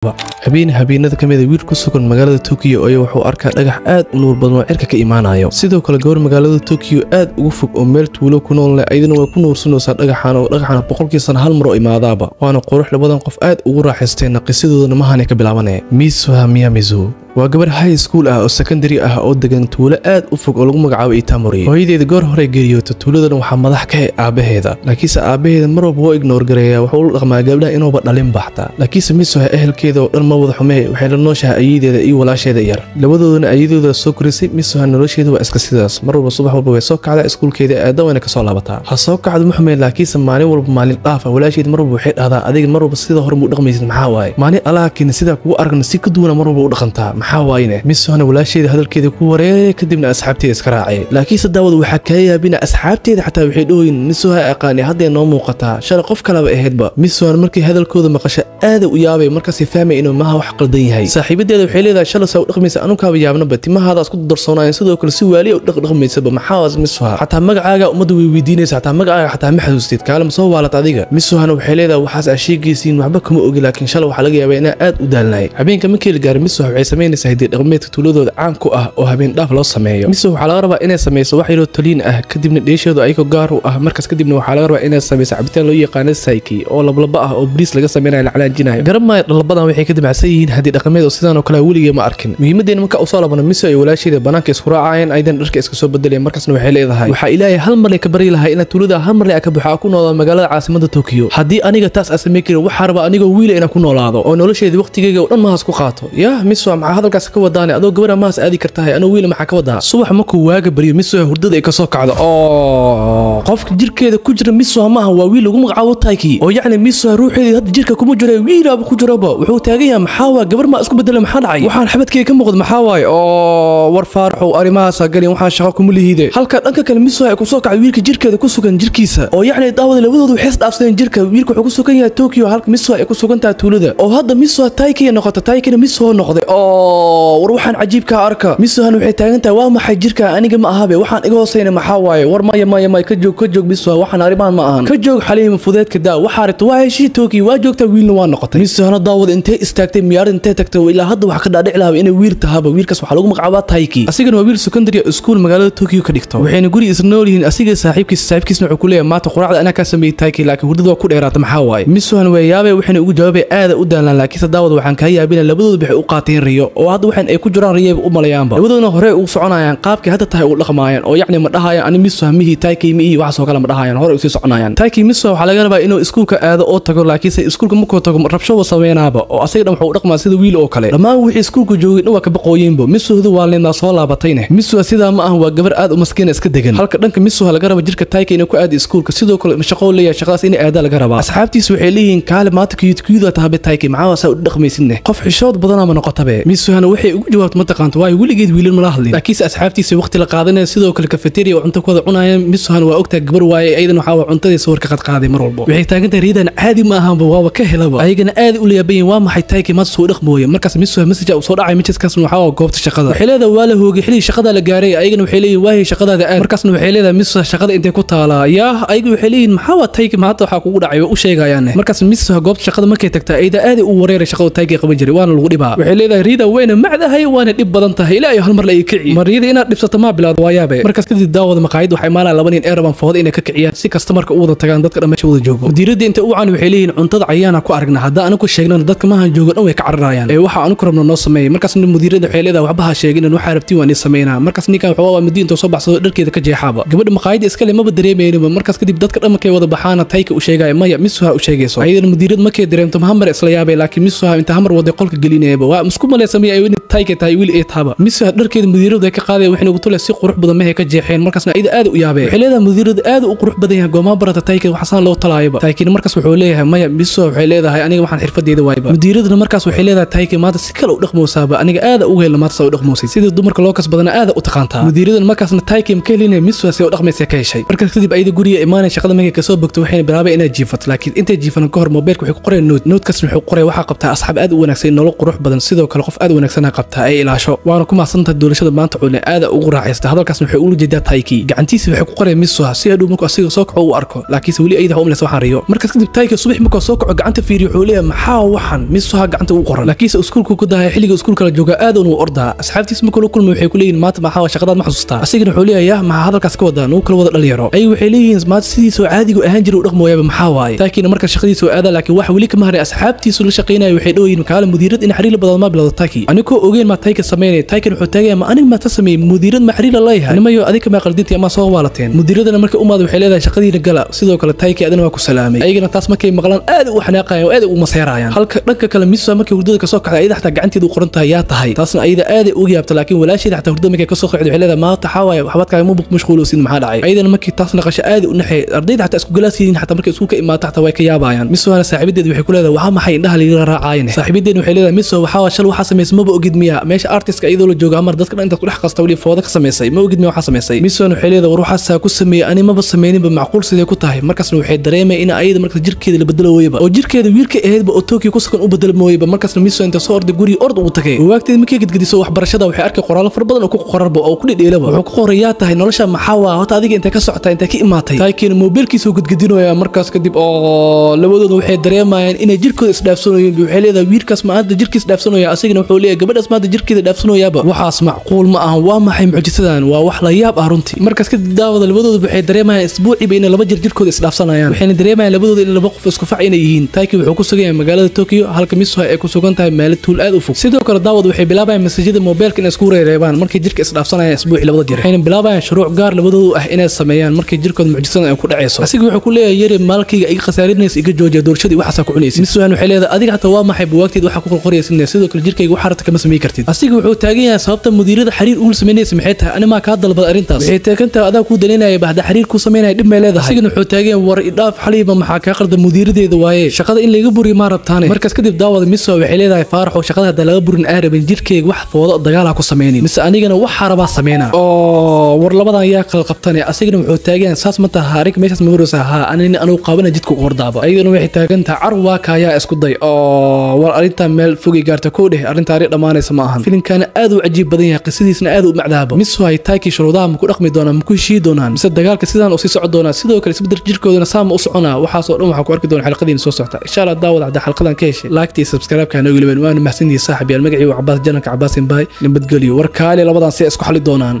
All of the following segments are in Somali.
habeenada kamid wiil ku sugan magaalada Tokyo ayaa wuxuu arkaa dhagax aad u nuur badan oo cirka ka imaanayo sidoo kale gabar magaalada Tokyo aad ugu fog oo meel tuulo ku nool ayadana way ku nuursanaysaa dhagaxana boqolkiiba hal mar oo imaadaba waana qurux labadan qof aad ugu raaxaysteen qisadoodana ma ahan ka bilaabanay Misuha Miyamizu waa gabar high school ah oo secondary ah oo degan tuulo aad u fog oo lagu magacaabo Itamori hooyadeeda goor hore geeriyootay tuuladana waxa madax ka ah aabaheeda laakiin aabaheeda mar walba wuu ignore gareeyaa wuxuu u dhaqmaa gabdhaha inuu ba dhalin baxta laakiin Misuha ehelkeeda oo dhan ma wada xumee waxay la nooshahay ayeedeeda iyo walaasheeda yar labadoodana ayeedooda soo korisay Misuha nolosheeda waa iska sidaas mar walba subax walba way soo kacdaa iskuulkeeda aadawayna ka soo laabataa ha soo kacdo muxmee laakiin maalin walba maalin dhaaf walaasheeda mar walba waxay dhahdaa adiga mar walba sida hore mu dhaqmaysid maxaa waaye maalin alaakiin sida kugu aragna si ka duwan mar walba u dhaqantaa maxaa waayne Misuha walaasheeda hadalkeeda ku wareey kadibna asxaabteeda iska raacay laakiin daawada waxa ka yaabina asxaabteeda xataa waxay dhooyin Misuha aqaani hadda noo muuqataa shar qof kale ba ahaydba Misuha markii hadalkooda maqasha aad u yaabay markaas fahmay inuu maaha wax qaldan yahay saaxiibadeeda waxay leedahay shalay soo dhaqmaysa anukaaba yaabnaba timahaada isku darsoonayeen sidoo kale si waali u dhaqmaysa maxaa was Misuha xataa magacaaga umadu way weydiinaysaa xataa magacaaga xataa ma xasuustid kaalmo soo waalad adiga Misuha waxay leedahay waxaas ashigiisiin waxba kuma ogi laakiin shalay waxa laga yaabaa inaa aad u daalnay habeenka markii la gaaray Misuha waxay sameynaysaa hidii dhaqameedka tuuladooda caan ku ah oo habeen dhaaf loo sameeyo Misuha waxa laga rabaa inay sameyso wax yaro taliin ah kadibna dheesheedu ay ka gaar u ah markaas kadibna waxa laga rabaa inay sameyso cabitaan loo yaqaan saiki oo lablaba ah oo bariis laga sameeyo la calaanjinayo garamay labadan waxay ka dibacsan yihiin hadii dhaqameed oo sidaan oo kale waligeey ma arkin muhiimadeena marka soo laabana Misuha ay walaasheeda banaanka isku raacayeen aydan dharka iska soo bedelayeen markaasna waxay leedahay waxa ilaahay hal mar ka bari lahaa in tuulada hal mar ka buuxa ku noolaa magaalada caasimada Tokyo hadii aniga taas asamay karo waxa raba aniga wiil inaan ku noolaado oo nolosheeda waqtigeyga oo dhan ma has ku qaato yaa Misuha ma hadalkaas ka wadaanay adoo gabar ma has aadi kartaa anoo wiil ma ka wadaa subax ma ku waaga bariyo Misuha hurdada ay ka soo kacdo oo qofka jirkeeda ku jira Misuha ma aha waa wiil lagu magacaabo Taiki oo yacni Misuha ruuxeeda hadda jirka kuma jiro wiilaba ku jiraba wuxuu taagan yahay maxaa waa gabar ma isku bedelay maxaa dhacay waxaan xabadkeyga ka muuqdo maxaa waay oo war faarxo arimahaas galin waxaan shaqo kuma lihiday halka dhanka kale Misuha ay ku soo kacay wiilka jirkeeda ku sugan jirkiisa oo yacni daawada labadoodu waxay isdhaafsadeen jirka wiilka wuxuu ku sugan yahay Tokyo halka Misuha ay ku sugan tahay tuulada oo hadda Misuha Taiki noqotay Taikina Misuha noqday oo war waxaan cajiib ka arka Misuha waxay taagan tahay waa maxay jirka aniga ma ahabe waxaan iga hooseeyay maxaa waay war ma ka joog Misuha waxaan arimaan ma ahan ka joog xaliim fudeedka daa waxa aragtay waa heshii Tokyo waa joogta wiilna waa noqotay Misuha daawada intee istaagtay miyaar intee tagtay ilaa hadda waxa ka dhaadhic lahayd inay wiil tahaba wiilkaas waxa lagu magacaabaa Taiki asigana waa wiil secondary school magaalada Tokyo ka dhigto waxayna guri isla nool yihiin asiga saaxiibkiisna wuxuu ku leeyahay maanta quraacda ana ka sameeyay Taiki laakiin hurdada waa ku dheeraatay maxaa waay Misuha way yaabay waxayna ugu jawaabay aad u daalan laakiin daawada waxaan ka yaabinaa labadoodu waxay u qaateen riyo oo hadda waxaan ay ku jiraan riyo u malayaanba labadooduna hore u soconayaan qaabkii hadda tahay u dhaqmaayaan oo yacni ma dhahayaan ani Misuha mihi Taiki mihi wax soo kala ma dhahayaan hore u sii soconayaan Taiki Misuha waxa laga rabaa inuu iskuulka aado oo tago laakiin say iskuulka ma ku tago rabsho wa sameynaaba oo asaga dhan wuxuu dhaqmaa sida wiil oo kale dhamaan wixii iskuulka joogay dhan waa ka baqooyeenba Misuha waa leena soo laabatayna Misuha sida ma ah waa gabar aad u maskiin iska degan halka dhanka Misuha laga rabo jirka Taiki inuu ku aado iskuulka sidoo kale shaqo leeyahay shaqadaas in aada laga rabaa asxaabtiisu waxay leeyihiin kaale maanta kiyada tahay Taiki maxaa saa u dhaqmaysidne qof xishood badan ma noqotabe Misuha waxay ugu jawaabtay ma taqaanto waa wiligeed wiilin ma la hadlin laakiin asxaabtiisa waqti la qaadanay sidoo kale cafeteria oo cunto kooda cunayeen Misuha waa ogtaa gabar waaye aydan waxa cuntadiisa warka qad qaaday mar walba waxay taagantahay riidan caadi ma ahan waa ka helaba ayagana aad u leeyahay waa maxay Taiki ma soo dhaqmooyo markaas Misuha message u soo dhacay message-kaas waxa goobta shaqada waxay leedahay waa la hoogay xilli shaqada la gaaray ayagana waxay leeyihiin waa shaqadaada aad markaasna waxay leedahay Misuha shaqada intee ku taalaa yaa ayagu waxay leeyihiin maxaa waa Taiki maanta waxa kugu dhacay u sheegayaan markaas Misuha goobta shaqada markay tagtaa ayda aad u wareeray shaqada Taiki qaban jiray waana lagu dhibaa waxay leedahay riida weyna macdahay waana dhib badan tahay ilaa hal mar la ii kici mariyada inaad dhibsato ma bilaado waayabe markaas kadib daawada maqaayad waxay maalaan laba nin eraban foodo inay ka kiciyaan si customerka u wada tagaan dadka dhammeesh wada joogo mudiirada inta uu caan waxay leeyihiin cuntada cayaana ku aragna hadda anagu sheegnana dadka ma han joogo dhan way ka cararayaan ee waxa aanu rabno noo sameeyay markaas mudiirada waxay leedahay waxba ha sheegin in waxa rabti waan sameeynaa markaas ninkan waxa waa mudiinta soo baxsado dharkeeda ka jeexaba gabadha maqaayada iska leh ma dareemayno markaas kadib dadka dhan markay wada baxaana Taiki u sheegay maya Misuha u sheegayso ayadana mudiirada markay dareemto Muhammad isla yaabay laakiin Misuha inta hamar wada qolka gelinayba waa isku maleesamay ay Taiki tahay wiil ee taaba Misuha dharkeeda mudiirada ka qaaday waxayna ugu tulay si qurux badan ma ka jeexeen markaasna ayda aad u yaabay waxay leedahay mudiirada aad u qurux badan yahay go'aamo barata Taiki waxaan loo talaayba Taiki markaas wuxuu leeyahay maya Misuha waxay leedahay aniga waxaan xirfadeeda waayba mudiirada markaas waxay leedahay Taiki maanta si kale u dhaqmoosaaba aniga aad ugu helay maanta soo dhaqmoosay sidii dumarka loo kasbadana aad u taqaantaa mudiirada markaasna Taiki ma keenay Misuha si u dhaqmaysa ka heshay markaas kadib ayda guriga imaanay shaqada markay ka soo bogto waxayna bilaabay inay jiifato laakiin intay jiifan ka hor mobilka waxay ku qoreen note kaas wuxuu qoray waxa qabtaa asxaab aad u wanaagsan nolol qurux badan sidoo kale qof aad wanaagsan qabtaa ay ilaasho waana ku mahadsantahay doorashada maanta cune aad ugu raaxaysta hadalkaasna waxay ugu jeedaa Taiki gacantiisa waxay ku qoreen Misuha si hadhow markuu asiga soo kaco uu arko laakiin wali ayda homeless waxaan riyo markaas kadib Taiki subax markuu soo kaco gacanta fiiriyo wuxuu leeyahay maxaa waxan Misuha gacanta u qoran laakiin iskuulku ku dahay xilliga iskuulka la jooga aad uu ordaa asxaabtiisa markuu la kulmay waxay ku leeyihiin maanta maxaa shaqadaad ma xasuustaa asigana wuxuu leeyahay maxaa hadalkaas ka wadaan uu kala wada dhalinyaro ay waxay leeyihiin maanta sidiisoo caadigu ahaan jiray u dhaqmooyaba maxaa waaye Taiki marka shaqadiisa oo aada laakiin wax wali ka maharay asxaabtiisu la shaqeynay waxay dhooyin kaala mudiirad in xiriir badan ma bilowdo Taiki aniko ogeyn ma Taiki sameeyay Taiki wuxuu taagay ma aniga ma tasamay mudiirad ma xiriir la yahay nimayo adiga ma qaldintii ama soo waalateen mudiiradana marka umaad waxay leedahay shaqadiina gala sidoo kale Taiki adana waa ku salaamay ayagana taas markay maqlaan aad u xanaaqayaan oo aad u maseerayaan halka dhanka kale Misuha markay hurdada ka soo kacday ayda xataa gacanteedu u qoran tahay yaa tahay taasna ayda aad u yaabta laakiin walaasheeda xataa hurdada markay ka soo kacday waxay leedahay ma taxawaay waxbaadkaaga ma mashquuloosin maxaa dhacay aydan markii taas naqasho aad u naxay ardayda xataa isku galaasiin xataa markay isku ka imaata xataa way ka yaabayaan Misuha saaxibadeed waxay ku leedahay waxa maxay indhaha liga raacayeen saaxibadeed waxay leedahay Misuha waxa shal waxa sameysay ma ogid miya meesha artist-ka iyadoo la jooga mar dadka inta ku dhex qasta wali fooda ka sameysay ma ogid miya waxa sameysay Misuha waxay leedahay war waxa ku sameeyay ani ma sameeynin ba macquul sidee ku tahay markaasna waxay dareemay in ayada marka jirkeeda la bedelo wayba oo jirkeeda wiilka ahaydba oo Tokyo ku sugan u bedel mooyba markaasna Misuha inta soo orday guri ord uu tagay waqtigeed markay gidgidiso waxbarashada waxay arkay qoraal far badan oo ku qorarba oo ku dhidheelaba wuxuu ku qorayaa tahay nolosha maxaa waa hota adiga inta ka socota inta ka imaatay Taiki mobilkiisa uu gidgidinaya markaas kadib oo labadooda waxay dareemayaan inay jirkooda isdhaafsanayeen waxay leedahay wiilkaas ma hadda jirkiisa dhaafsanaya asigana wuxuu leeyahay gabadhaas ma hadda jirkeeda dhaafsanayaaba waxaas macquul ma aha waa maxay mucjisadan waa wax la yaab ah runtii markaas kadib daawada labadooda waxay dareemayaan isbuuciiba inay laba jirkooda isdhaafsanayaan waxayna dareemayaan labadooda in laba qof isku fac inay yihiin Taiki wuxuu ku sugan yahay magaalada Tokyo halka Misuha ay ku sugan tahay meel tuul aad u fog sidoo kale daawada waxay bilaabayaan masajida mobilka inay isku reereebaan markay jirka isdhaafsanayaan isbuuci labada jir waxayna bilaabayaan shuruuc gaar labadooda ah inay sameeyaan markay jirkooda mucjisadan ay ku dhacayso asiga wuxuu ku leeyahay yari maalkayga iga khasaarinaysa iga joojiya doorashadii waxa ku cunaysid Misuha waxay leedahay adiga xataa waa maxay buwaagteed waxa ku qorqoraysid sidoo kale jirkayga waxa rata kama sameey kartid asiga wuxuu taagan yahay sababta mudiirada xiriir uu sameeyay maxay tahay anima ka dalbad arintaas waxay taagantaa adaa ku dalinaya bahda xiriir ku sameeyay dib ma leedahay asiga wuxuu taagan yahay war idhaaf xaliiba maxaa ka qaldan mudiiradeeda waaye shaqada in laga buriyo ma rabtaan markaas kadib daawada Misuha waxay leedahay faaraxo shaqada hada laga burin aarabin jirkayga wax foodo dagaal ku sameeyay mise anigana wax xaraba sameeyna oo war labadan yaa kala qabtanay asiga wuxuu taagan yahay saas ma tahay harig meeshas ma waraysa ha anuu qaabana jidku hordaaba ayadana waxay taagantaa carwa kaaya isku day oo war arinta meel fogi gaarta ku dheh arinta ari dhamaanaysa ma ahan filimkana aad u cajiib badan yahay qisadiisna aad u macdaaba Misuha ay Taiki shuruudaha ma ku dhaqmi doonaan ma ku heshii doonaan mise dagaalka sidaan oo sii socon doona sidoo kale isbedel jirkoodana saama u soconaa waxa soo dhan waxa ku arki doona xalqadiina soo socota insha Allah daawada hadda xalqadan ka heshay like tii subscribe ka noogu leeyahay waan mahsanyihiin saaxiibayaal magacii Cabbaas Janaka Cabbaasin Bay nabadgeliyo war kaale labadan si isku xali doonaan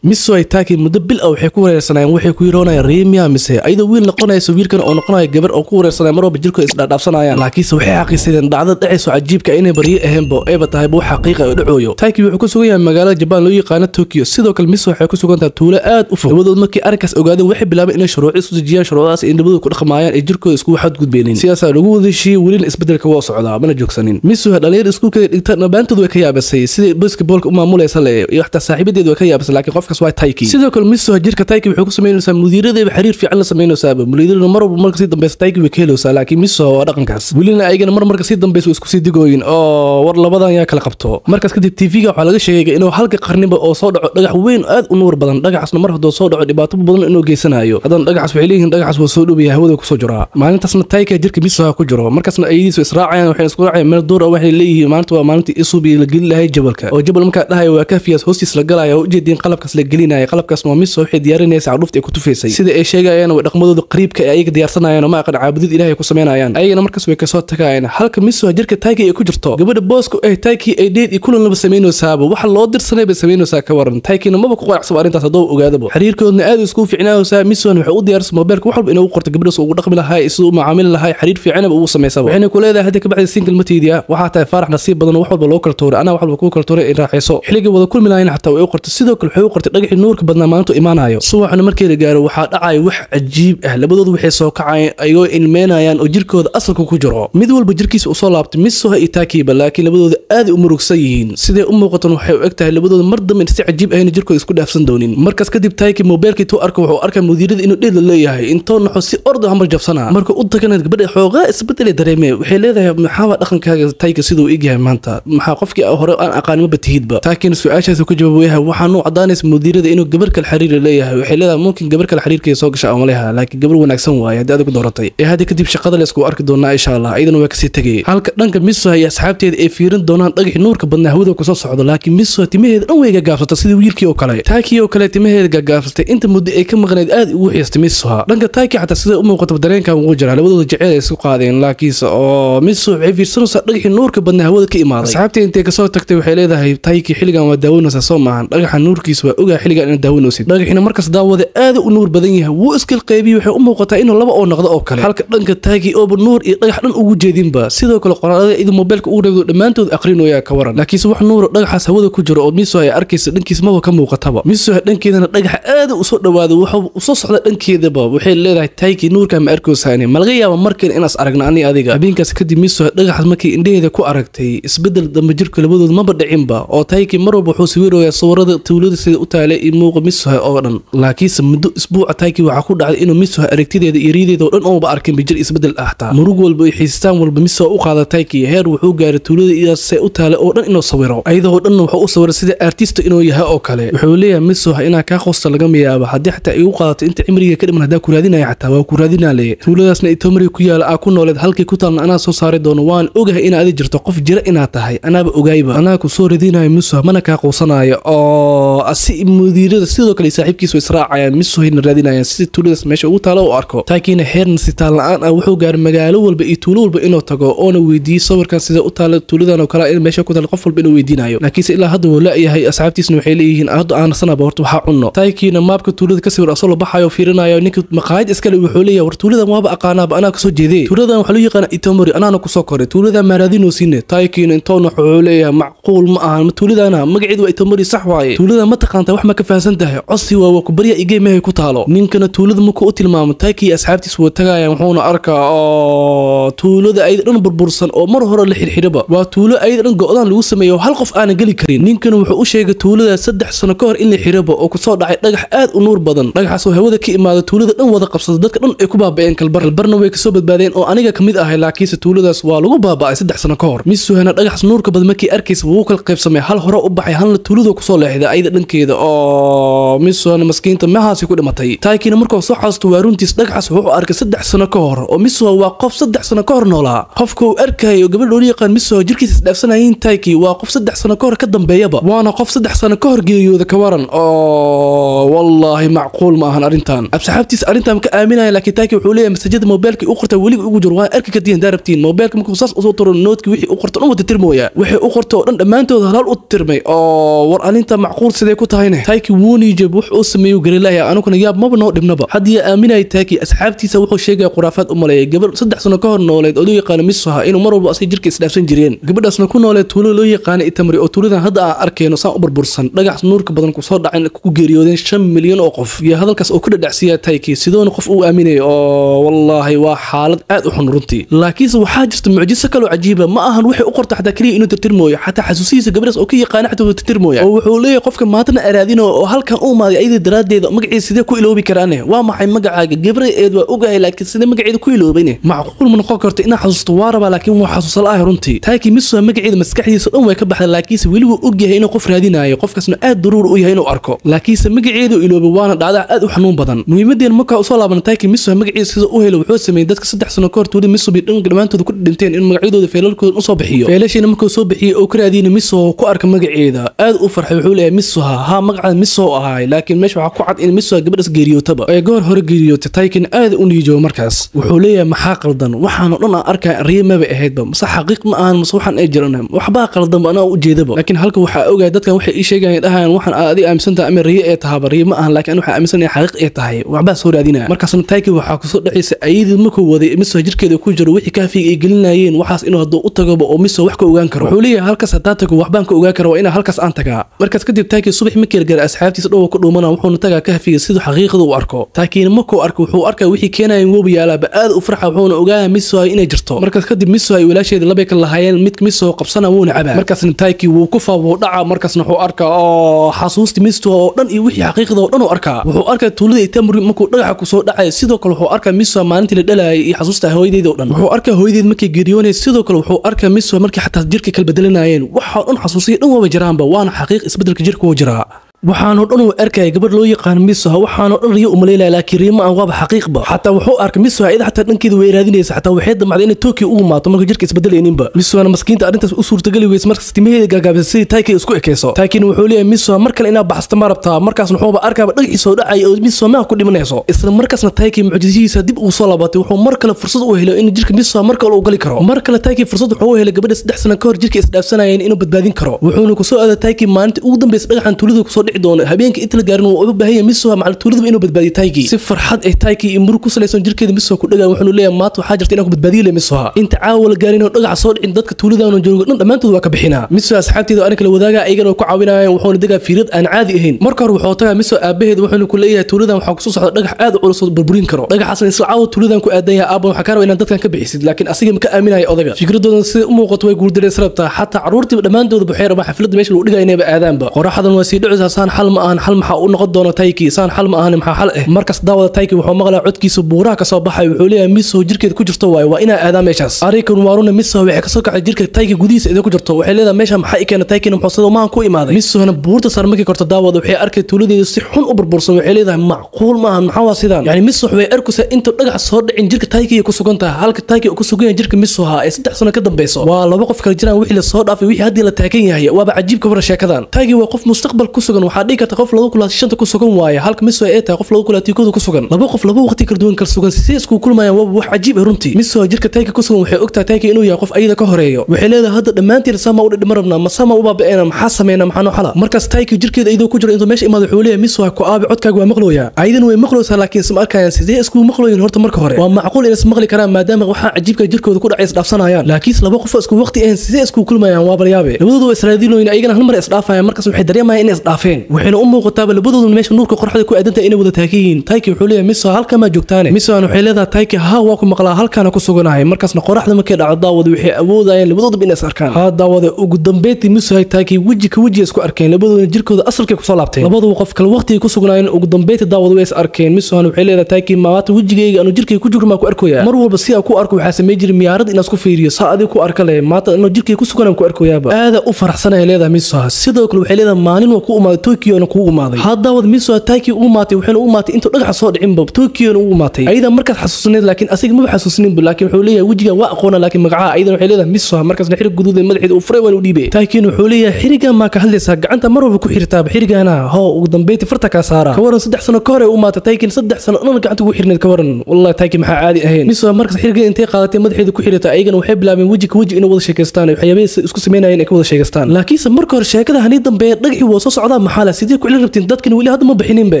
Misuha ay Taiki muddo bil ah waxay ku wareersanayeen waxay ku yiroonayaan Reemia mise ayda wiil noqonayso wiilkan oo noqonayo gabar oo ku wareersanay marba jirkooda isdhaafsanayaan laakiin waxay xaqiisadeen dhacdo dhacayso cajiibka inay bariye ahaanba ayba tahay buu xaqiiqo u dhacoyo Taiki wuxuu ku sugan yahay magaalada Japan loo yaqaan Tokyo sidoo kale Misuha waxay ku sugan tahay tuulo aad u fog labadood markii arkaas ogaadeen waxay bilaabeen inay shuruuc isu dejiyaan shuruudaas in labadoodu ku dhaqmayaan ee jirkooda isku waxad gudbeenin siyaasad lagu wadashii waliin isbedelka waa socdaa mana joogsanin Misuha dhalinyar iskuulka dhigta nabaantoodu way ka yaabasay sidii basketballka u maamulaysa iyo xataa saaxiibadeedu way ka yaabasay laakiin qofkaas waa Taiki kale Misuha jirka Taiki wuxuu ku sameeyay mudiiradeeda xiriir fiican la sameeyay mudiirada marka si dambeys Taiki way ka helaysaa laakiin Misuha waa dhaqankaas wilina ayagana marka si dambeys isku sii digooyin oo war labadan yaa kala qabto markaas kadib TV-ga waxa laga sheegay inuu halka qarniba oo soo dhaco dhagax weyn aad u nuur badan dhagaxna mar hadoo soo dhaco dhibaato badan inuu geysanayo hadan dhagaxas waxay leeyihiin dhagaxas waa soo dhubaya hawada ku soo jira maalintaasna Taiki jirka Misuha ku jiro markaasna aydiisu israacayaan waxay isku raacayaan meel door waxay leeyihiin maanta waa maalintii isubi la gelin lahayd jabalka oo jabal marka dhahay waa kafiyaas hoostiis la galaya oo ujeedin qalabkaas la gelinaya qalabkaas Misuha waxay diyaarinaysaa dhufta ay ku tufaysay sida ay sheegayaan way dhaqmadooda qariibka ay ayaga diyaarsanayaan ma aqaan caabudid Ilaahay ku sameeyaan ayagana markaas way ka soo tagayaan halka Misuha jirka Taiki ay ku jirto gabadha boosku ay Taiki ay dheed iyo kulan laba sameeynaysaa waxa loo dirsanay bay sameeynaysaa ka waran Taiki maba ku qanacsan arintaas hadoo ogaadaba xiriirkoodna aad isku fiicnaaysaa Misuha waxay u diyaarsan mobilka wax walba inuu qorto gabadhaas ugu dhaqmi lahaay isoo macaamil lahaay xiriir fiican uu sameeyay waxayna ku leedahay hadda ka bacdi single matiidiya waxa tahay farax nasiib badan wax walba loo kala tooro ana wax walba ku kala tooro in raaxayso xiliga wada kulminaayeen xataa way u qorto sidoo kale waxay u qortay dhagaxii nuurka badnaa maanta imaanayo subaxna markii la gaaro waxa dhacay wax cajiib ah labadoodu waxay soo kacayeen ayoo ilmeenayaan oo jirkooda asalka ku jiro mid walba jirkiisa u soo laabtay Misuha iyo Taiki laakiin labadooda aad u murugsan yihiin sidee u muuqatan waxay u egtahay labadooda mar dambe si cajiib ah in jirkooda isku dhaafsan doonin markaas kadib Taiki mobilkii tuu arko wuxuu arkay mudiirada inuu dheed leeyahay intoo naxo si ordo hamar jabsana marka u tagana gabadha xooga isbedel dareemay waxay leedahay maxaa dhaqankaaga Taiki sidoo ig yahay maanta maxaa qofkii hore aan aqaan ma batihidba Taiki su'aashaas ku jawaabay waxaan u cadaanays mudiirada inuu gabar kale xiriir leeyahay waxay leedahay mumkin gabar kale xiriirkeeda soo gashay ama leeyahay laakiin gabar wanaagsan waaye haddii aad ku dooratay hadda kadib shaqada la isku arki doonaa insha Allah ayadana waa kasii tagay halka dhanka Misuha iyo asxaabteeda ay fiirin doonaan dhagax nuurka badnaa hawada ku soo socdo laakiin Misuha timaheeda dhan way gaabsatay sidii wiilkii oo kale Taki oo kale timaheeda gaabsatay inta muddo ay ka maqnayd aad ugu xiistay Misuha dhanka Taki xataa sida u muuqato dareenka ugu jira labadooda jecel ay isku qaadeen laakiin oo Misuha waxay fiirsanaysaa dhagax nuurka badnaa hawada ka imaaday asxaabteeda intay ka soo tagtay waxay leedahay Taki xilligan waa daawanaysaa soo maahan dhagaxa nuurkiisa waa ogaa xilligan in daawanaysid dhagaxina markaas daawada aad u nuur badan yahay wuu iska qeybiyo waxay u muuqataa inuu laba oo noqdo oo kale halka dhanka Taki oo nuur iyo dhagax dhan ugu jeedinba sidoo kale qoraalada idin mobilka uu reebo dhamaantood aqrinooya ka waran laakiin wax nuur dhagaxaas hawada ku jiro oo Misuha ay arkaysa dhankiisa ma ka muuqataba Misuha dhankeedana dhagax aad u soo dhawaado wuxuu u soo socda dhankeedaba waxay leedahay Taki nuurka ma arkoosaani malaga yaabo markeen inaas aragna ani adiga habeenkaas kadib Misuha dhagaxaas markii indheeda ku aragtay isbedel damba jirka labadood ma badhicinba oo Taki marwaba wuxuu sawiraya sawirada tuulada sida u taalay iyo muuqa Misuha oo dhan laakiin muddo isbuuca Taki waxa ku dhacday inuu Misuha aragtideeda iyo riideeda oo dhan oo ba arkin bijir isbedel ahta murug walba iyo xiistaan walba Misuha u qaaday Taki heer wuxuu gaaray tuulada iyo say u taalay oo dhan inuu sawiro ayadoo dhan wuxuu u sawiray sida artist inuu yahay oo kale wuxuu leeyahay Misuha inaa ka qosta laga miyaaba hadii xataa ay u qaadato inta cimriga ka dhiman hadaa ku raadinaya xataa waa ku raadinaalay tuuladaasna Itomari ku yaala ku nooleed halkii ku taalna anaa soo saari doono waan ogahay in aad jirto qof jira inaad tahay anaaba ogaayba anaa ku soo radinayo Misuha mana ka qoosanayo oo asi mudiirada sidoo kale saaxiibkiisu israacayaan Misuha in raadinayaan si tuuladaas meesha ugu taalo oo arko Takina heerna si taal la'aan wuxuu gaar magaalo walba iyo tuulo walba inuu tago oo na weydiiyo sawirkan sida u taalo tuuladan oo kale in meesha ku taal qof walba inuu weydiinayo laakiin ilaa hadda wala yahay asxaabtiisna waxay leeyihiin hadda aan sanaba horta waxa cunno Takina maabka tuulada ka sawir asoo baxayo fiirinayo ninka maqaayad iska le wuxuu leeyahay war tuuladan waaba aqaanaaba anaa ka soo jeeday tuuladan waxa loo yaqaan Itomari anaana ku soo koray tuuladan maaraadino siine Takina intoona wuxuu leeyahay macquul ma ahan tuuladana magaceedu waa Itomari sax waaye tuuladan ma taqaanta wax ma ka fahansantahay codsi waa ku bariya igeemahay ku taalo ninkana tuulada ma ku tilmaamo Taki asxaabtiis wada tagayaan wuxuuna arkaa oo tuulada ay dhan burbursan oo mar hore la xirxiraba waa tuulo ay dhan go'daan lagu sameeyo hal qof aan gali karin ninkana wuxuu u sheegay tuulada 3 sano ka hor in la xiraba oo ku soo dhacay dhagax aad u nuur badan dhagaxaas oo hawada ka imaado tuulada dhan wada qabsada dadka dhan ay ku baaba'een kalbarna way ka soo badbaadeen oo aniga kamid ahay laakiin tuuladaas waa lagu baaba'ay 3 sano ka hor Misuha dhagax nuurka badan markii arkaysa wuu kala qaybsamay hal hore u baxay halna tuulada ku soo leexday ayda dhankeeda oo Misuha maskiinta mahaasi ku dhimatay Takina markuu soo xaasto waaruntiis dhagaxaas wuxuu arkay 3 sano ka hor oo Misuha waa qof 3 sano ka hor noolaa qofku arkayo gabadh oo yaqaan Misuha jirkiisa dhaafsanayeen Taki waa qof 3 sano ka hor ka dambeeyaba waana qof 3 sano ka hor geeriyooda ka waran oo wallahi macquul ma ahan arintan asxaabtiis arintan ka aaminaya laakiin Taki wuxuu leeyahay masajada mobilka uu qortay wali ugu jiro waa arki ka diin daarabtiin mobilka markuu saas u soo tiro noodki wixii uu qortay wada tirmooya wixii uu qortay oo dhan dhamaantood hal u tirmay oo war arinta macquul sidee ku tahayna Taki wuuni jab wuxuu sameeyo garilaya anuguna yaab ma noo dhibnaba hadii aaminay Taki asxaabtiisa wuxuu sheegay quraafad u maleeyay gabadh 3 sano ka hor nooleed oo loo yaqaan Misuha inuu mar walba asay jirkiisa dhaafsan jireen gabadhaasna ku nooleed tuulo loo yaqaan Itomari oo tuuladan hadda aan arkeyno saan u burbursan dhagax nuurka badan ku soo dhacay ku geeriyoodeen 5 milyan oo qof iyo hadalkaas oo ku dhadhacsiya Taki sidoo qof uu aaminay oo wallahi waa xaalad aad u xun runtii laakiin waxa jirta mucjiso kale oo cajiiba ma ahan wixii u qortay xataa kaliya inuu tirtirmooyo xataa xasuusiisa gabadhaas oo ka yaqaan xataa uu tirtirmooyo oo wuxuu leeyahay qofka maatana araadino oo halkan uu maaday ayda daraadeeda magaciisa sidee ku iloobi karaan waa maxay magacaaga gabadheed waa ogahay laakiin sidee magaceeda ku iloobayne macquul ma noqon karto inaa xasuusto waaraba laakiin waa xasuusal ah runtii Taki Misuha magaceeda maskaxdiisa dhan way ka baxday laakiin weli wuu ogyahay inuu qof raadinayo qofkaasna aad daruur u yahay inuu arko laakiin magaceedu iloobi waana dhacda aad u xanuun badan muhiimadeena marka uu soo laaban Taki Misuha magaciisa sida uu helo wuxuu sameeyay dadka 3 sano ka hor tuulada Misuha dhan dhamaantood ku dhinteen in magacadooda feelalkooda u soo bixiyo feelashina markuu soo bixiyay oo ka raadiyay Misuha ku arka magaceeda aad u farxay wuxuu leeyahay Misuha ha magaca Misuha ahay laakiin meesha waxa ku cad in Misuha gabadhaas geeriyootaba ay goor hore geeriyootay Takina aad u niijo markaas wuxuu leeyahay maxaa qaldan waxaan dhan aan arkay riimaba ahaydba mase xaqiiq ma aan mase waxaan ay jirnaa waxba qaldan ana u jeedaba laakiin halka waxa ogaay dadkan waxay ii sheegayaan dhahaan waxaan adiga aaminsantaa ama riyo ee tahay riyo ma ahan laakiin waxa aaminsanahay xaqiiq ee tahay waxba soo raadinaa markaasna Taki waxa ku soo dhaxaysa ayidii markuu waday Misuha jirkeeda ku jiro wixii kaafiga ay gelinayeen waxaas inuu haduu u tago oo Misuha wax ka ogaan karo wuxuu leeyahay halkaas hadaa tago waxbaan ka ogaan karo waa inaa halkaas aan tagaa markaas kadib Taki subax markii gaar asxaabtiisa dhow ku dhuumana wuxuu tagaa kaafiga sida xaqiiqada u arko Takina markuu arko wuxuu arkaa wixii keenayeen wuu yaalaaba aad u farxa wuxuuna ogaa Misuha inay jirto markaas kadib Misuha ay walaasheeda laba ka lahaayeen mid Misuha qabsana wuuna cabaa markaasna Taki wuu ku faabo dhaca markaasna wuxuu arkaa oo xasuusti Misuha oo dhan iyo wixii xaqiiqada oo dhan u arkaa wuxuu arkaa tuulada Itomari markuu dhagaxa ku soo dhacay sidoo kale wuxuu arkaa Misuha maalintii la dhalay iyo xasuusta hooyadeeda oo dhan wuxuu arkaa hooyadeed markii geeriyoonay sidoo kale wuxuu arkaa Misuha markii xataa jirka kala bedelanayeen waxa dhan xasuusiyo dhan waba jiraanba waana xaqiiq isbedelka jirka uu jiraa waxaanu dhan uu arkay gabadh loo yaqaan Misuha waxaanu dhan riyo u maleelay laakiin riyo ma aan waaba xaqiiqba xataa wuxuu arkay Misuha iyada xataa dhankeeda way raadinaysa xataa waxay damacday in Tokyo uu maato markuu jirka isbedelayninba Misuha maskiinta arintaas u suurtagali weys markaas timaheeda gaagaabisay Taiki isku ekeyso Taikina wuxuu leeyahay Misuha mar kale inaa baxsta ma rabtaa markaas wuxuu arkaba dhagciisa oo dhacay oo Misuha ma ku dhimanayso isla markaasna Taiki mucjisiisa dib uu soo laabatay wuxuu mar kale fursad u helay in jirka Misuha mar kale uu gali karo mar kale Taiki fursad wuxuu helay gabadha 3 sano ka hor jirka isdhaafsanayeen inuu badbaadin karo wuxuuna ku soo aaday Taiki maalinta ugu dambeysay dhagaxan tuulada ku soo dhici doona habeenka inta la gaarin uu u baahan Misuha macal tuulada inuu badbaadiyo Taiki si farxad ay Taiki imru ku salaysan jirkeeda Misuha ku dhagaa wuxuu leeyahay maanta waxa jirta inuu badbaadiyo Misuha inta caawil gaarin oo dhagax soo dhicin dadka tuulada joogo dhan dhamaantood waa ka bixinaa Misuha asxaabteeda aan kala wadaaga ayagana ku caawinayaan wuxuu dagaa fiirad aan caadi ahayn marka hore wuxuu tagaa Misuha aabaheed wuxuu ku leeyahay tuulada waxa ku soo socda dhagax aad u culus oo burburin karo dhagaxaasna isla caaw tuulada ku aadan yahay aabban waxa ka rabaa inaan dadkan ka bixisid laakiin asiga ma ka aaminayo odaga fikradoodan sida u muuqato way guuldareys rabtaa xataa caruurtii dhamaantood waxay rabaan xafladda meesha lagu dhigay inay aadaanba qoraxdan waa sii dhicisa saan xal ma ahan xal maxaa u noqon doona Taiki saan xal ma ahan maxaa xal markaas daawada Taiki wuxuu maqlaa codkiisa buuraha ka soo baxay wuxuu leeyahay Misuha jirkeeda ku jirto waa inaa aadaan meeshaas arikan waaruna Misuha waxay ka soo kacay jirka Taiki gudihiisa idin ku jirto waxay leedahay meesha maxaa i keenay Taiki muxuu soo ma ku imaaday Misuhana buurta sar markii korto daawada waxay arkay tuuladeeda si xun u burbursan waxay leedahay macquul ma ahan maxaa waa sidaan yani Misuha way arkaysaa inta dhagax soo dhicin jirka Taiki ku sugan tahay halka Taiki ku sugan yahay jirka Misuha ay 3 sano ka dambayso waa laba qof kala jiraan wixii la soo dhaafay wixii hadii la taagan yahay waaba cajiib ka war sheekadan Taiki waa qof mustaqbal ku sugan waxa dhigi karta qof 2025 ku sugan waaye halka Misuha ay tahay qof 2025 ku sugan laba qof laba waqti kala duwan kala sugan si isku kulmayaan waa wax cajiib ah runtii Misuha jirka Taiki ku sugan waxay ogtahay Taiki inuu yahay qof ayada ka horeeyo waxay leedahay hadda dhamaantiin sama u dhimarabna ma sama u baabeena maxaa sameeyna maxaa noo xala markaas Taiki jirkeeda ayada ku jiro intuu meesha imaado wuxuu leeyahay Misuha ku aabi codkaaga waa maqlooya aydan way maqloosaa laakiin isma arkayaan sidee isku maqlooyin horta marka hore waa macquul in isma maqli karaan maadaama waxa cajiibka jirkooda ku dhacay isdhaafsanayaan laakiin laba qof isku waqti ahayn sidee isku kulmayaan waa balyaabe labadoodu way israadilooyin ayagana hal mar isdhaafayaan markaas waxay dareemayaan in isdhaafeen waxayna u muuqataa labadoodu meesha nuurka qorraxda ku aadantahay inay wada taagan Taiki wuxuu leeyahay Misuha halka ma joogtaane Misuha waxay leedahay Taiki ha waa ku maqlaa halkaana ku suganahay markaasna qorraxda markay dhacdo daawada waxay awoodayaan labadoodu in is arkaan ha daawada ugu dambeyntii Misuha Taiki waji ka waji isku arkeen labadoodu jirkooda asalkii ku soo laabteen labadoodu qof kale waqti ku sugnaayeen ugu dambeyntii daawada way is arkeen Misuha waxay leedahay Taiki maanta wajigayga anu jirkay ku jiro ma ku arkoyaa mar walba si aan ku arko waxa sameey jiray miyaarad in isku fiiriyo saadii ku arkale maanta anu jirkay ku sugan ku arkoyaaba aad u faraxsanahay leedahay Misuha sidoo kale waxay leedahay maalin waa ku umaaday Tokyo ku umaaday hadda wad Misuha Taiki u maatay waxaan u maatay inta dhagax soo dhicin bab Tokyo u maatay ayda markaas xasuusneed laakiin asiga ma xasuusnin laakiin wuxuu leeyahay wajiga waa aqoona laakiin magaca ayda waxay leedahay Misuha markaas xiriga guduudan madaxeeda uu furay waan u dhiibay Taiki wuxuu leeyahay xiriga ma ka hadlaysaa gacanta mar walba ku xirtaa xirigana hoo ugu dambeeyay farta ka saara ka waran 3 sano ka hore u maatay Taiki 3 sano dhan gacanta ugu xirneed ka waran wallahi Taiki maxaa caadi ahayn Misuha markaas xiriga intay qaadatay madaxeeda ku xirtaa ayagana waxay bilaabeen wajiga inay wada sheekaystaan waxyaabay isku sameeyeen ay ka wada sheekaystaan laakiin marka hore sheekada hani dambe dhagaxi waa soo socdaa maxaa la sidii ku cilin rabtiin dadkan wali hadda ma bixinin be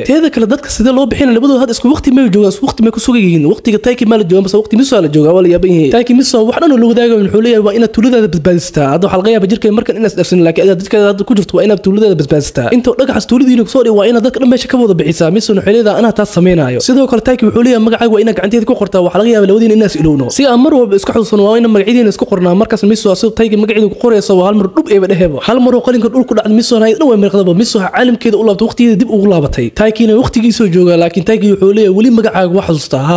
teeda kale dadka sidee loo bixin labadooda had isku waqti ma joogaan waqti ma ku sugayiin waqtiga Taiki ma la joogan bas waqti Misuha la joogaa wala yaabay Taiki Misuha wax dhan loo wadaago wuxuu leeyahay waa inaad tuuladaada badbaadistaa hadda waxa laga yaabaa jirkay markan inaad dhafsan laakiin dadka hadda ku jirto waa inaad tuuladaada badbaadistaa inta dhagax tuuladiina ku soo dhig waa inaad dadka dhan meesha ka wada bixisaa Misuha wuxuu leeyahay ana taas sameeynayo sidoo kale Taiki wuxuu leeyahay magacaaga waa inaad gacanteeda ku qortaa waxa laga yaabaa labadiina inaas ilowno si aan mar walba isku xasuusano waa inaad magaciideena isku qornaa markaas Misuha soo Taiki magaciidu ku qorayso hal mar dhub eeba dheheba hal mar oo qalinka dhulku dhacay Misuha ay dhan way marqadaba Misuha caalamkeeda u laabtay waqtigeeda dib ugu laabatay Taikina waqtigiisa jooga laakiin Taiki wuxuu leeyahay wali magacaaga wax xasuusta ha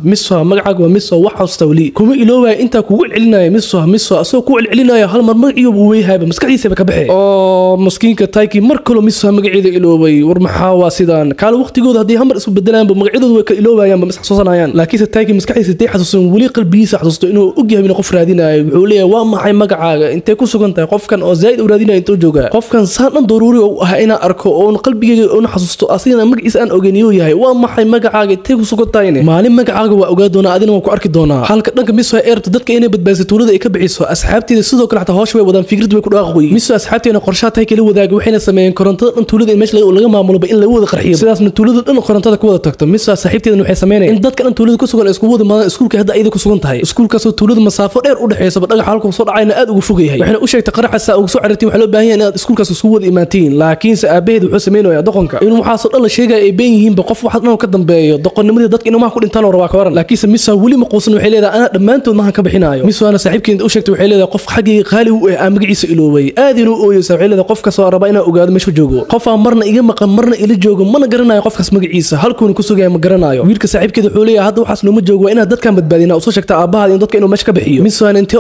Misuha magacaaga waa Misuha wax xasuusta wali kuma iloobay inta kugu celinaya Misuha asoo ku celinaya hal mar magaciisu uu weeyahayba maskaxdiisa ka baxay oo maskiinka Taiki mar kale Misuha magaciida iloobay war maxaa waa sidaan kala waqtigooda hadii hamar isku bedelaan magacidooda way ka iloobayaan ma xasuusanayaan laakiin Taiki maskaxdiisa tay xasuusan wali qalbigiisa xasuusto inuu og yahay in qof raadinayo wuxuu leeyahay waa maxay magacaaga intee ku sugan tahay qofkan oo zaid u raadinayo intuu jooga qofkan saan daruuri oo ah inaan arko oo qalbigayga oo xasuusto asina magaciisa aan ogeeniyo yahay waa maxay magacaaga intee ku sugan tahay maalin magacaaga waa ogaa doona adina waa ku arki doona halka dhanka Misuha eerto dadka inay badbaadiso tuulada ay ka bixiso asxaabteeda sidoo kale xataa hoosh way wadaan fikrad way ku dhaaqoy Misuha asxaabteena qorshaha Taiki la wadaaga waxayna sameeyeen korontada dhan tuulada in meesha laga maamulo in la wada qarxiyo sidaasna tuulada dhan korontada ku wada tagto Misuha saaxiibteena waxay sameeyeen in dadka dhan tuulada ku sugan isku wada maadaan iskuulka hadda ayada ku sugan tahay iskuulkaas oo tuulada masaafo dheer u dhaxaysa dhagax halka soo dhacayna aad ugu fogeeyay waxayna u sheegtay qaraxa ugu soo carartay waxa loo baahan yahay inaad iskuulkaas isku wada imaatiin laakiin saabaheedu wuxuu sameeyay doqonka inuu waxa soo dhan la sheegay ay been yihiin qof wax dhan ka dambeeyo doqonnimada dadka inuu ma ku dhintaan oo rabaa ka waran laakiin Misuha wali ma qoosan waxay leedahay ana dhamaantood ma ka bixinayo Misuha saaxiibkeena u sheegtay waxay leedahay qof xaqii qaali u ah magaciisa iloobay aad inuu ooyay waxay leedahay qofka soo raba inuu ogaado meesha joogo qof aan marna iga maqan marna ila joogo mana garanayo qofkaas magaciisa halkuuna ku sugay ma garanayo wiilka saaxiibkeeda wuxuu leeyahay hadda waxaas nooma joogo inaad dadkan badbaadina soo sheegta aabaha in dadka inuu meesha ka bixiyo Misuha intee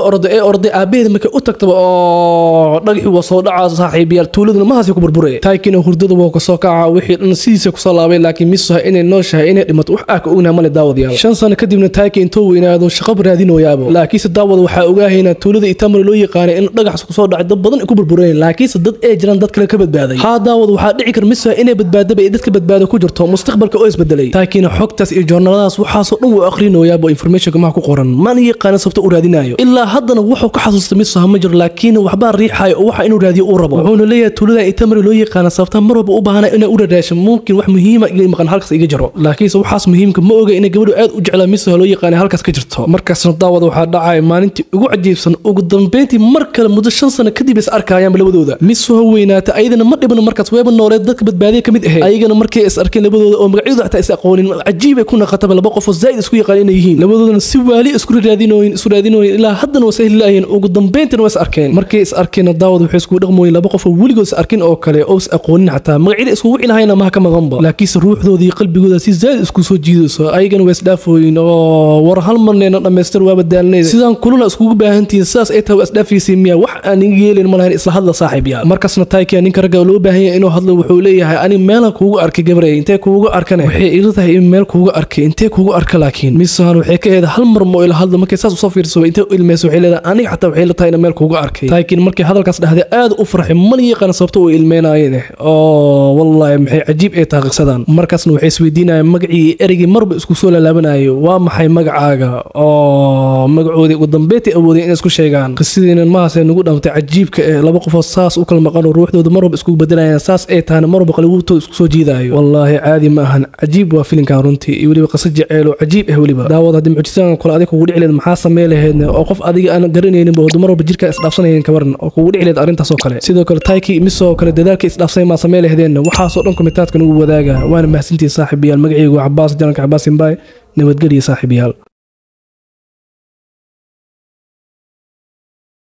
orday aabaheeda markay u tagtaba oo dhagaxi waa soo dhacaa saaxiibiyaal tuuladuna ma haasi ku burburay hore taykina hurdada waa ka soo kaca wixii dhan sidiisa ku soo laabay laakiin misaha inay nooshahay inay dhimato wax ka ognahay male daawadayaal 5 sano kadibna tayki intuu weynaado shaqo raadinooyaabo laakiinse daawada waxaa ogaahayna tuulada Itamar loo yaqaanay in dhagax ku soo dhacay dad badan ku burbureen laakiinse dad ay jiraan dad kale ka badbaaday ha daawada waxaa dhici kar misaha inay badbaadaba ay dadka badbaado ku jirto mustaqbalka oo isbedelay taykina xogtaas iyo joornaaladaas waxaa soo dhan uu aqrinayo information ma ku qoran man yaqaan sababta uu raadinayo ilaa haddana wuxuu ka xasuustay misaha ma jiro laakiin waxba riixayo oo waxa inuu raadiyo uu rabo wuxuu leeyahay tuulada Itamar loo yaqaan sababta mar walba u baahan inay u raadasho mumkin wax muhiim ah iyo maqan halkaas iga jiro laakiinse waxaas muhiimka ma oga in gabadhu aad u jeclaa misaha loo yaqaan halkaas ka jirto markaasna daawada waxaa dhacay maalintii ugu cajiibsan ugu dambeyntii mar kale muddo 5 sano kadib is arkayaan labadooda misaha weynaata ayadana ma dhibna markaas weeba nooleed dadka badbaadiye kamid ah ayagana markay is arkeen labadooda oo magacyadu xataa is aqoonin cajiib ay ku naqataba laba qof oo zaid isku yaqaan inay yihiin labadoodana si waali isku raadinooyin ilaa haddana way sahlayeen ugu dambeyntina way is arkeen markay is arkeen daawada waxay isku dhaqmooyin laba qof oo weligood is arkin oo kale oo is aqoonin xataa magacyada isku wixii lahayna ma ka maqanba laakiin ruuxdooda iyo qalbigooda si zaid isku soo jiidayso ayagana way is dhaafooyin oo war hal marneena dhameystir waa badaalnay sidaan kuluna isku baahantiin saas ay tahay is dhaafaysiin miya wax aan yeelin ma lahayn isla hadla saaxiib yaa markaasna taayka ninka ragga loo baahan yahay inuu hadlo wuxuu leeyahay ani meel kuugu arkay gabaray intee kuugu arkane waxay ila tahay in meel kuugu arkay intee kuugu arka laakiin misahan waxay ka heeday hal mar moo ila hadlo markay saas u soo fiirso intee u ilmeyso waxay leedahay aniga xataa waxay la tahay in meel kuugu arkay taakin markay hadalkaas dhaxday aad u farxay man yaqaan sababta uu ilmeynayeen oo wallahi maxay cajiib ay taaqsadaan markaasna waxay isweydiinayaan magacii erigi marba isku soo laabanayo waa maxay magacaaga oo magacoodii ugu dambeeyay awoodeen in isku sheegaan qisidiina ma haasay nagu dhamtay cajiibka laba qof oo saas u kala maqan ruuxdooda marba isku bedelayaan saas ay taana marba qalbigooda isku soo jiidayo wallahi caadi ma ahan cajiib waa filinkan runtii iyo waliba qasad jaceyl oo cajiib ah waliba daawada hadii mucjisaan kula adiga kugu dhicleed maxaa sameeyay oo qof adiga aan garanaynin boo marba jirka isdhaafsanayeen kabaran oo kugu dhicleed arintaas oo kale sidoo kale tayki misoo kale dadaalka isdhaafsay ma sameeyeen waxa soo dhan kommentaadka nagu wadaaga waana mahadsantii saaxiibayaal magacaygu Cabbaas Jalanka Cabbaas Imbaay nabadgeliya saaxiibayaal